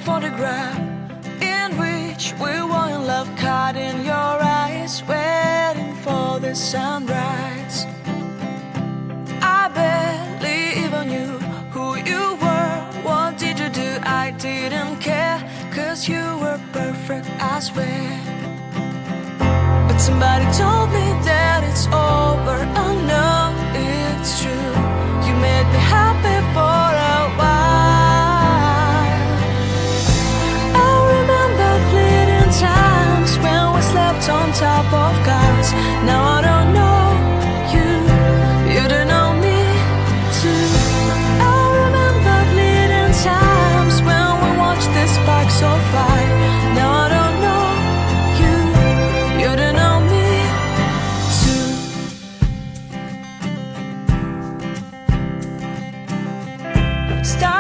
photograph in which we were in love, caught in your eyes, waiting for the sunrise. I barely even knew who you were. What did you do? I didn't care, 'cause you were perfect, I swear. But somebody told me that it's over. Oh no, it's true. You made me happy for a while. I remember fleeting times when we slept on top of cars. Now I don't know you, you don't know me too. I remember fleeting times when we watched the sparks of fire. Now I don't know you, you don't know me too. Start